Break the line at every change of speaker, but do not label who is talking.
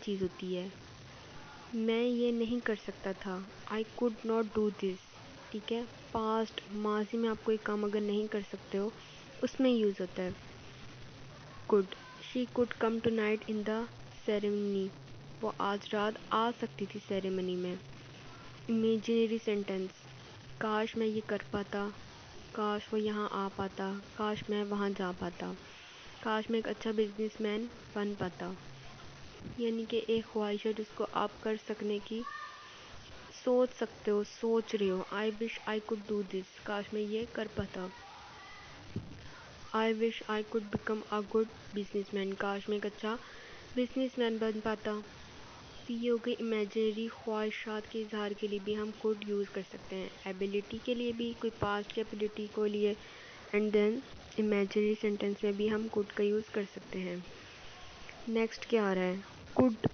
चीज़ होती है। मैं ये नहीं कर सकता था, I could not do this. ठीक है, पास्ट माजी में आप कोई काम अगर नहीं कर सकते हो उसमें यूज़ होता है could. She could come tonight in the ceremony, वो आज रात आ सकती थी सेरेमनी में। इमेजिनरी सेंटेंस, काश मैं ये कर पाता, काश वो यहाँ आ पाता, काश मैं वहाँ जा पाता, काश मैं एक अच्छा बिजनेसमैन बन पाता। यानी कि एक ख्वाहिश है जिसको आप कर सकने की सोच सकते हो, सोच रहे हो। I wish I could do this, काश मैं ये कर पाता। I wish I could become a good businessman, काश मैं एक अच्छा बिजनेसमैन बन पाता। तो ये हो गई इमेजिनरी ख्वाहिशात के इजहार के लिए भी हम कुड यूज़ कर सकते हैं, एबिलिटी के लिए भी, कोई पास्ट की एबिलिटी को लिए, एंड देन इमेजिनरी सेंटेंस में भी हम कुड का यूज़ कर सकते हैं। नेक्स्ट क्या आ रहा है, कुड